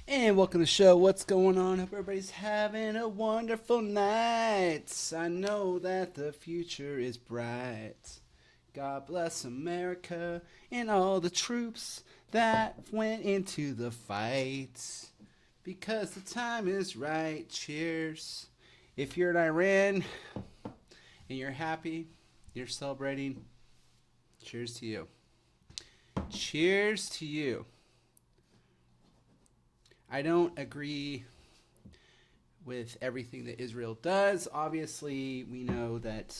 And welcome to the show. What's going on? Hope everybody's having a wonderful night. I know that the future is bright. God bless America and all the troops that went into the fight. Because the time is right. Cheers. If you're in Iran and you're happy, you're celebrating, cheers to you. Cheers to you. I don't agree with everything that Israel does. Obviously, we know that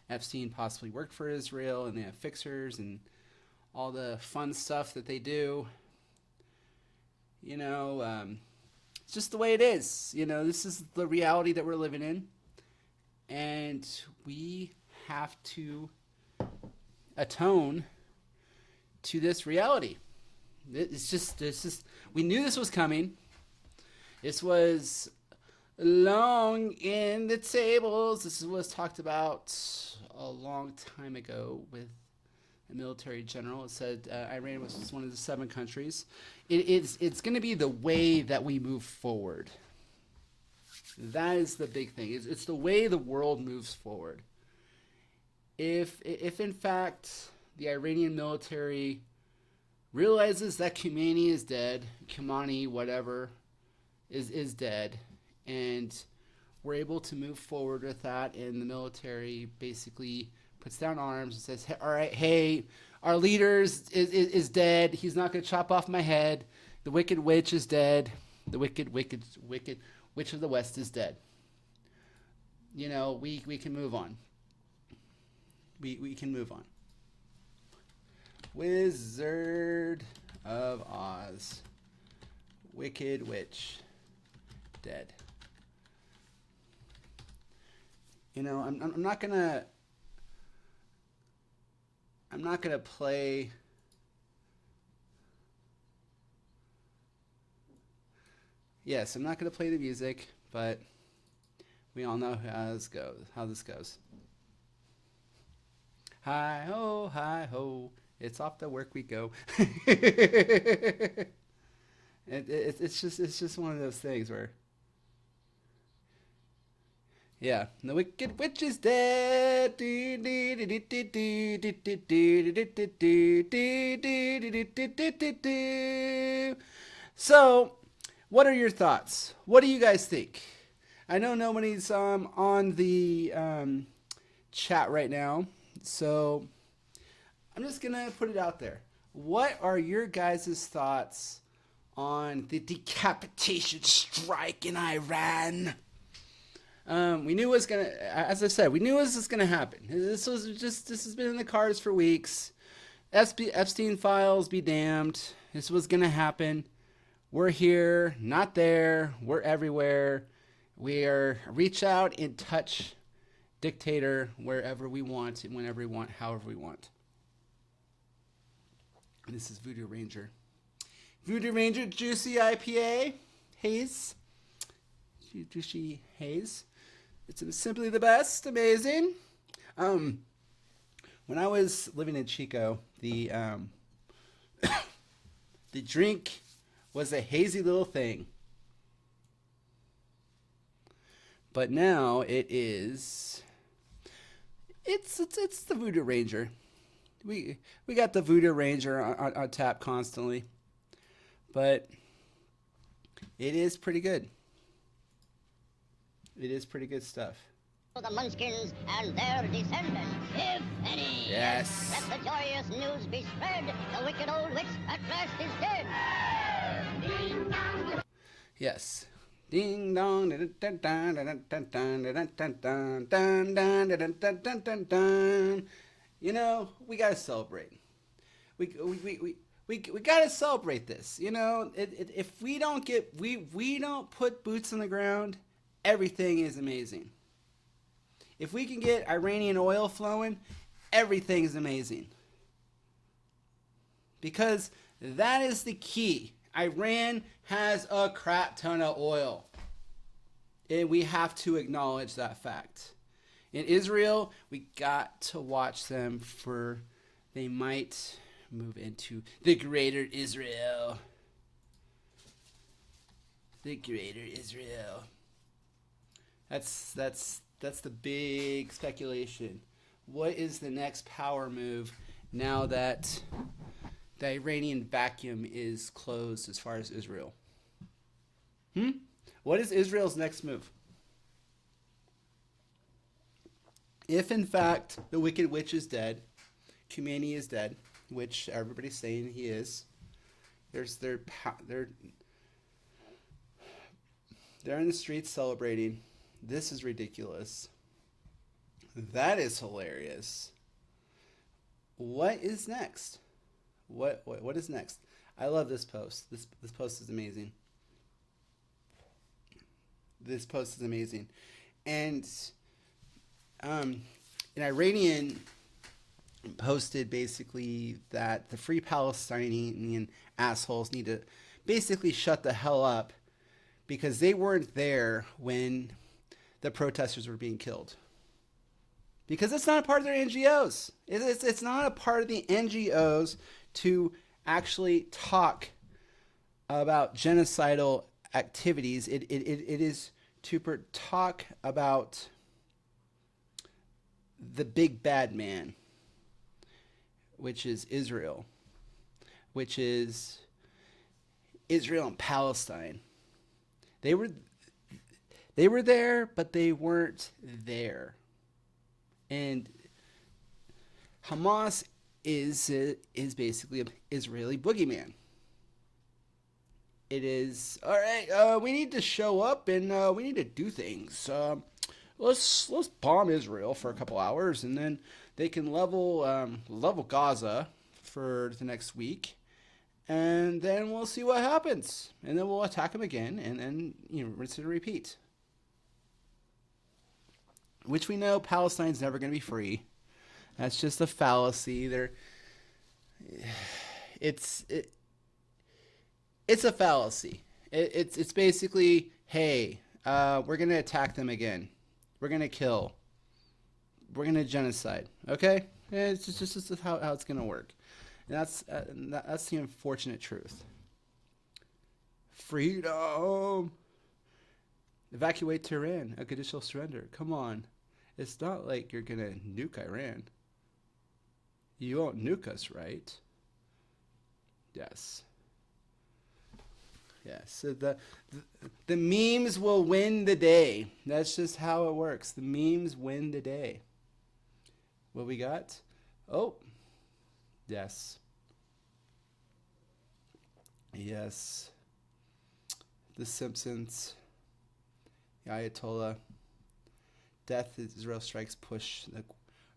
Epstein possibly worked for Israel and they have fixers and all the fun stuff that they do. You know, it's just the way it is. This is the reality that we're living in. And we have to atone to this reality. We knew this was coming. This was long in the tables. This was talked about a long time ago with a military general. It said Iran was one of the 7 countries. It's going to be the way that we move forward. That is the big thing. It's the way the world moves forward. If in fact the Iranian military realizes that Khomeini is dead, Khamenei, whatever, is dead, and we're able to move forward with that, and the military basically puts down arms and says, all right, hey, our leader is dead. He's not going to chop off my head. The wicked witch is dead. The wicked witch of the West is dead. We can move on. We can move on. Wizard of Oz. Wicked Witch. Dead. I'm not gonna play Yes, I'm not gonna play the music, but we all know how this goes. Hi ho, it's off to work we go. It's just one of those things where, yeah, the wicked witch is dead. So, what are your thoughts? What do you guys think? I know nobody's on the chat right now, so I'm just gonna put it out there. What are your guys' thoughts on the decapitation strike in Iran? We knew it was gonna, as I said, we knew this was gonna happen. This has been in the cards for weeks. Epstein files be damned. This was gonna happen. We're here, not there. We're everywhere. We are reach out and touch dictator wherever we want, whenever we want, however we want. This is Voodoo Ranger. Voodoo Ranger Juicy IPA Haze. Juicy Haze. It's simply the best. Amazing. When I was living in Chico, the the drink was a hazy little thing. But now it's the Voodoo Ranger. We got the Voodoo Ranger on tap constantly. But it is pretty good. It is pretty good stuff. The Munchkins and their descendants, if any. Yes. Let the joyous news be spread. The wicked old witch at last is dead. Yes. Ding dong. We gotta celebrate. We gotta celebrate this. If we don't put boots on the ground, everything is amazing. If we can get Iranian oil flowing, everything is amazing. Because that is the key. Iran has a crap ton of oil. And we have to acknowledge that fact. In Israel, we got to watch them for they might move into the greater Israel. the greater Israel. That's the big speculation. What is the next power move now that the Iranian vacuum is closed as far as Israel? What is Israel's next move? If in fact the Wicked Witch is dead, Khomeini is dead, which everybody's saying he is. They're in the streets celebrating. This is ridiculous. That is hilarious. What is next? What is next? I love this post. This post is amazing. This post is amazing. And an Iranian posted basically that the Free Palestinian assholes need to basically shut the hell up because they weren't there when the protesters were being killed. Because it's not a part of their NGOs. It's not a part of the NGOs to actually talk about genocidal activities. It is to talk about the big bad man, which is Israel, which is Israel and Palestine. They were there, but they weren't there. And Hamas is basically an Israeli boogeyman. It is all right. We need to show up and we need to do things. Let's bomb Israel for a couple hours, and then they can level Gaza for the next week, and then we'll see what happens, and then we'll attack them again, and then rinse and repeat. Which we know Palestine's never going to be free. That's just a fallacy. It's a fallacy. It's basically, hey, we're going to attack them again. We're going to kill. We're going to genocide. Okay? It's just how it's going to work. And that's the unfortunate truth. Freedom. Evacuate Tehran. A conditional surrender. Come on. It's not like you're going to nuke Iran. You won't nuke us, right? Yes. Yes. So the memes will win the day. That's just how it works. The memes win the day. What we got? Oh. Yes. Yes. The Simpsons. The Ayatollah. Death Israel strikes push. The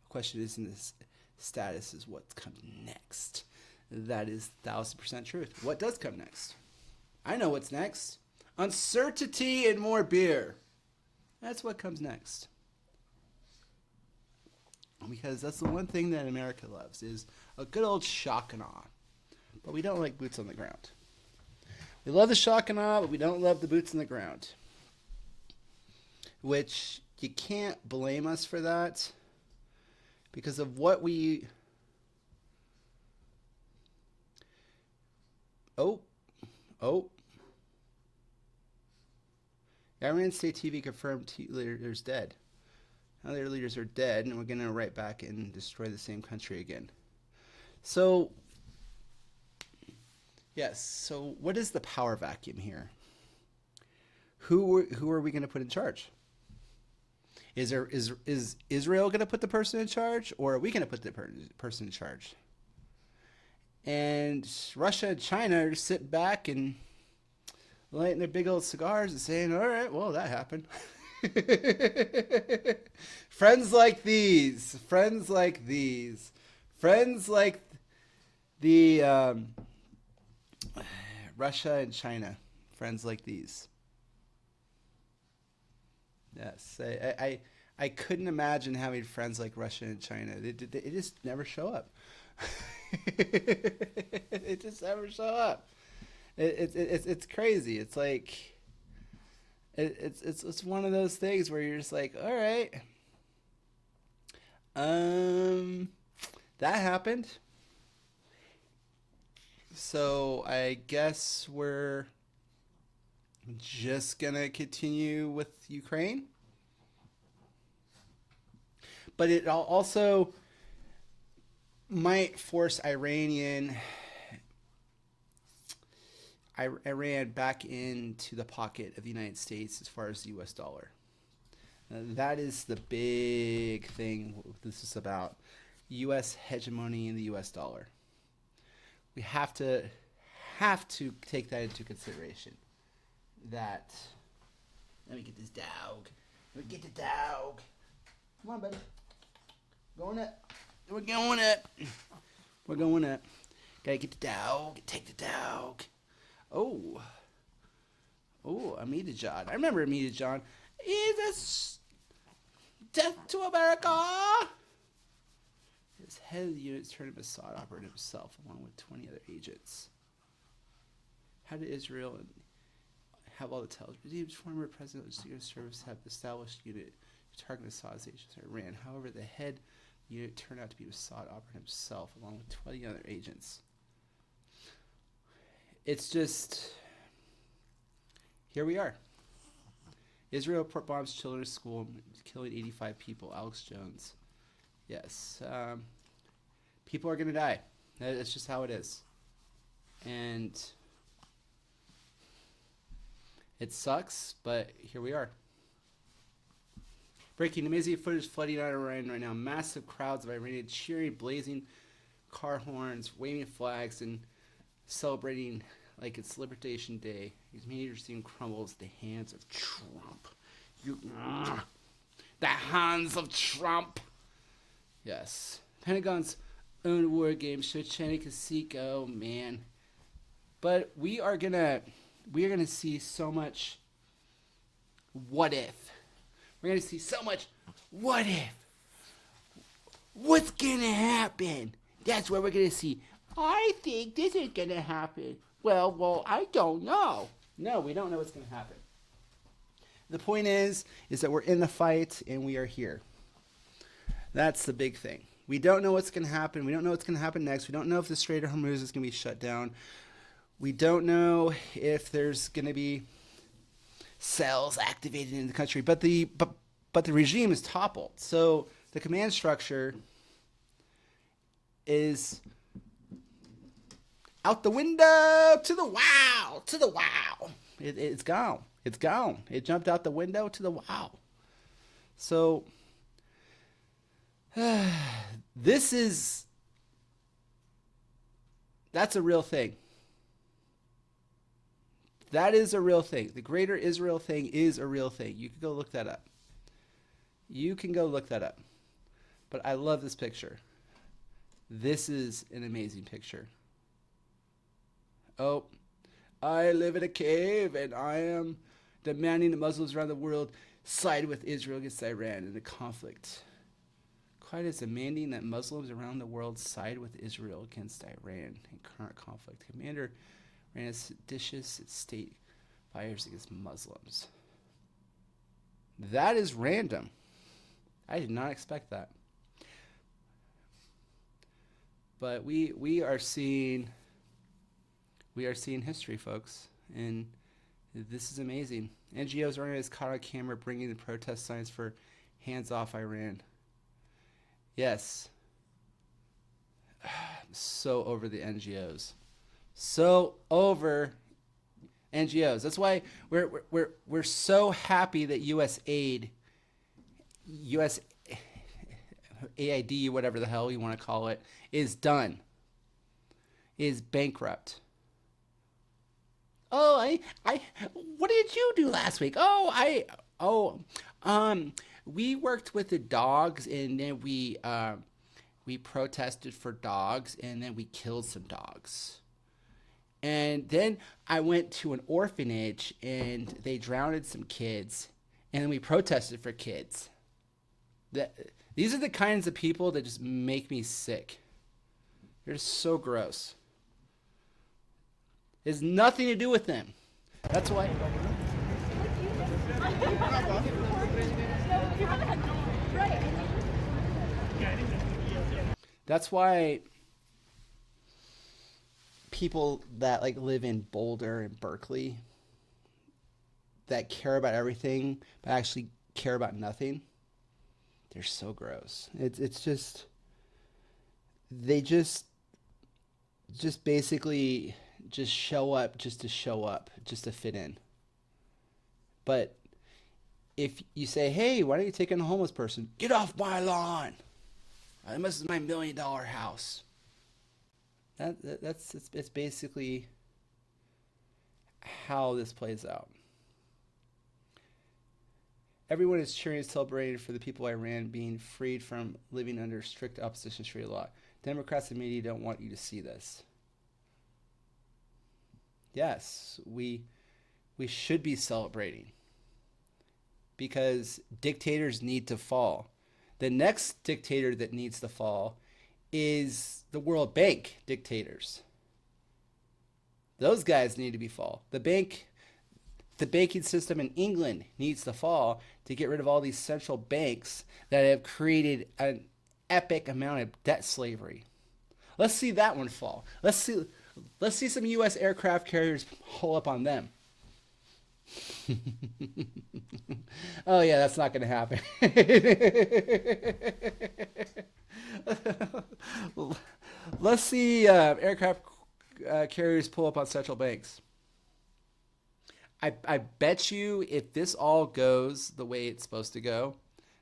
question isn't this status, is what comes next. That is 1000% truth. What does come next? I know what's next. Uncertainty and more beer. That's what comes next. Because that's the one thing that America loves is a good old shock and awe. But we don't like boots on the ground. We love the shock and awe, but we don't love the boots on the ground. Which you can't blame us for that because of what we... Oh. Iran State TV confirmed leaders dead. Now their leaders are dead, and we're going to right back and destroy the same country again. So, yes. So, what is the power vacuum here? Who are we going to put in charge? Is Israel going to put the person in charge, or are we going to put the person in charge? And Russia and China are sitting back and lighting their big old cigars and saying, all right, well, that happened. Friends like these. Friends like the Russia and China. Friends like these. Yes, I couldn't imagine having friends like Russia and China. They just never show up. They just never show up. It's crazy. It's like it's one of those things where you're just like, all right, that happened. So I guess we're just gonna continue with Ukraine, but it also might force Iran back into the pocket of the United States as far as the U.S. dollar. That is the big thing this is about. U.S. hegemony in the U.S. dollar. We have to take that into consideration. That. Let me get this dog. Let me get the dog. Come on, buddy. Going up. We're going up. We're going up. Gotta get the dog. Take the dog. Oh, Ahmadinejad. I remember Ahmadinejad. Is this death to America? His head of the unit turned Mossad operative himself, along with 20 other agents. How did Israel have all the intelligence? Former president of the Secret Service have established unit to target Mossad's agents in Iran. However, the head of the unit turned out to be Mossad operative himself, along with 20 other agents. It's just, here we are. Israel bombs children's school, killing 85 people. Alex Jones. Yes. People are going to die. That's just how it is. And it sucks, but here we are. Breaking amazing footage flooding out of Iran right now. Massive crowds of Iranians cheering, blazing car horns, waving flags, and celebrating like it's Liberation Day. His major scene crumbles at the hands of Trump. The hands of Trump. Yes. Pentagon's own war game, Shevchenko. Oh man. But we are gonna see so much what if. We're gonna see so much what if. What's gonna happen? That's what we're gonna see. I think this is gonna happen. Well, I don't know. No, we don't know what's gonna happen. The point is that we're in the fight and we are here. That's the big thing. We don't know what's going to happen. We don't know what's going to happen next. We don't know if the Strait of Hormuz is going to be shut down. We don't know if there's going to be cells activated in the country. But the regime is toppled. So the command structure is out the window to the wow. It's gone. It's gone. It jumped out the window to the wow. So that's a real thing. That is a real thing. The Greater Israel thing is a real thing. You can go look that up. But I love this picture. This is an amazing picture. Oh, I live in a cave and I am demanding that Muslims around the world side with Israel against Iran in the conflict. Quite as demanding that Muslims around the world side with Israel against Iran in current conflict. Commander ran a seditious state fires against Muslims. That is random. I did not expect that. But we are seeing history, folks, and this is amazing. NGOs organized caught on camera bringing the protest signs for hands off Iran. Yes. So over the NGOs. So over NGOs. That's why we're so happy that US AID, whatever the hell you want to call it, is done. Is bankrupt. Oh, I what did you do last week? We worked with the dogs, and then we protested for dogs, and then we killed some dogs. And then I went to an orphanage, and they drowned some kids, and then we protested for kids. These are the kinds of people that just make me sick. They're just so gross. It has nothing to do with them. That's why. That's why people that live in Boulder and Berkeley, that care about everything but actually care about nothing, they're so gross. It's just they just basically just show up just to show up, just to fit in. But if you say, "Hey, why don't you take in a homeless person?" Get off my lawn. This is my $1 million house. That's it's basically how this plays out. Everyone is cheering and celebrating for the people of Iran being freed from living under strict opposition to Sharia law. Democrats and media don't want you to see this. Yes, we should be celebrating because dictators need to fall. The next dictator that needs to fall is the World Bank dictators. Those guys need to be fall. The banking system in England needs to fall to get rid of all these central banks that have created an epic amount of debt slavery. Let's see that one fall. Let's see some U.S. aircraft carriers pull up on them. Oh yeah, that's not going to happen. Let's see aircraft carriers pull up on central banks. I bet you if this all goes the way it's supposed to go,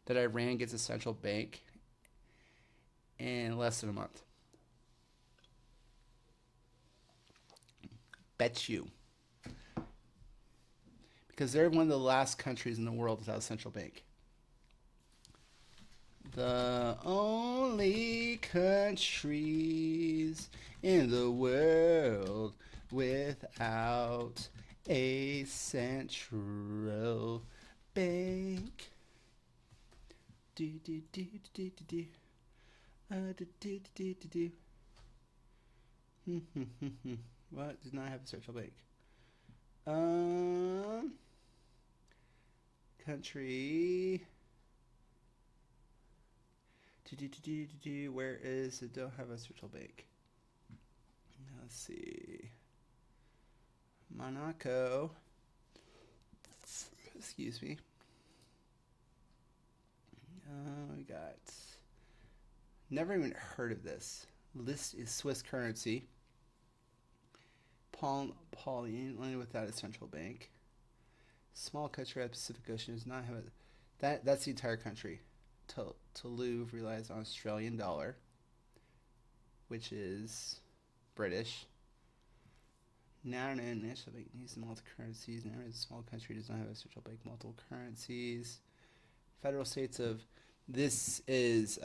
that Iran gets a central bank in less than a month. Bet you. Because they're one of the last countries in the world without a central bank. The only countries in the world without a central bank. Do do do do do do. Do do do do do. What? Did not have a central bank. Country. Where is it? Don't have a central bank. Let's see. Monaco. Excuse me. We got. Never even heard of this. List is Swiss currency. Pauline, without a central bank. Small country at the Pacific Ocean does not have a. That's the entire country. Toulouse relies on Australian dollar, which is British. National bank needs multiple currencies. Now a small country does not have a central bank, multiple currencies. Federal states of this is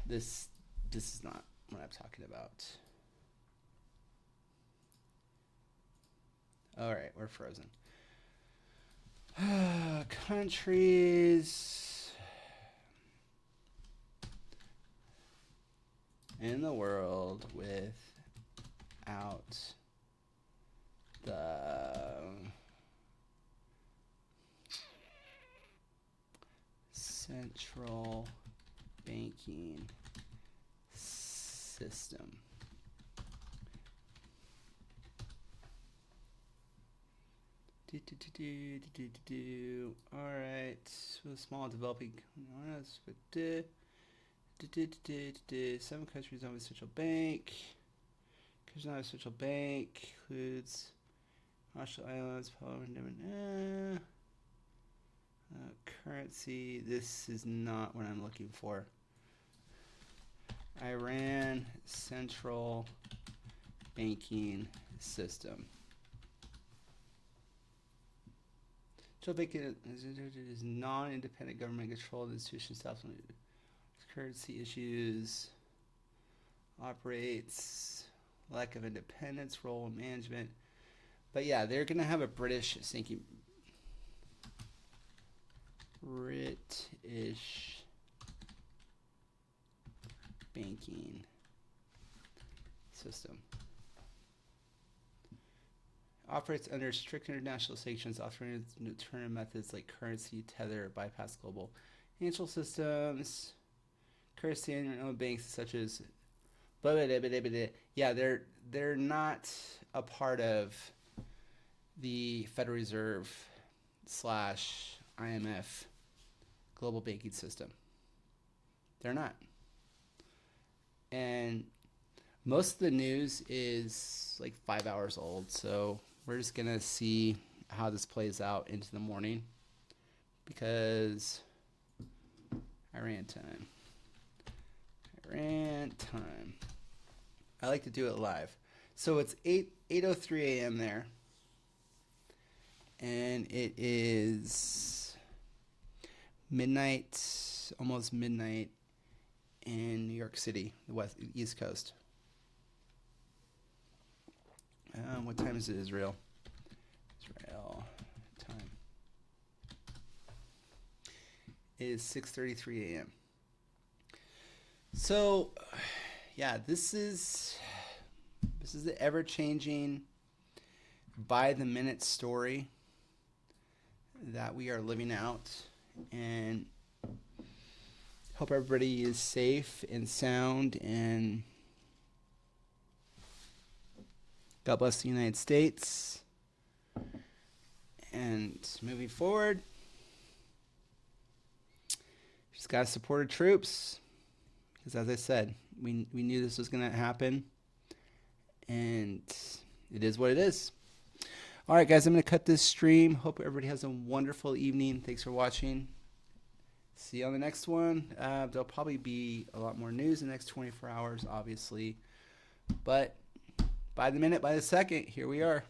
this is not what I'm talking about. All right, we're frozen. Countries in the world without the central banking system. All right, so small developing. Some countries don't have a central bank. Countries not have a central bank includes Marshall Islands, currency. This is not what I'm looking for. Iran central banking system. Central banking is non-independent government controlled institution stuff. Currency issues. Operates lack of independence, role in management. But yeah, they're gonna have a British banking system. Operates under strict international sanctions, offering alternative methods like currency, tether, bypass global financial systems. Currency and banks such as yeah, they're not a part of the Federal Reserve slash IMF global banking system. They're not. And most of the news is like 5 hours old, so we're just going to see how this plays out into the morning because Iran time. I like to do it live. So it's 8:03 a.m. there. And it is midnight, almost midnight in New York City, the East Coast. What time is it, Israel? Israel time. It is 6:33 a.m. So, yeah, this is the ever-changing, by-the-minute story that we are living out, and hope everybody is safe and sound, and God bless the United States. And moving forward, just got to support our troops because, as I said, we knew this was going to happen, and it is what it is. All right, guys, I'm going to cut this stream. Hope everybody has a wonderful evening. Thanks for watching. See you on the next one. There'll probably be a lot more news in the next 24 hours, obviously. But by the minute, by the second, here we are.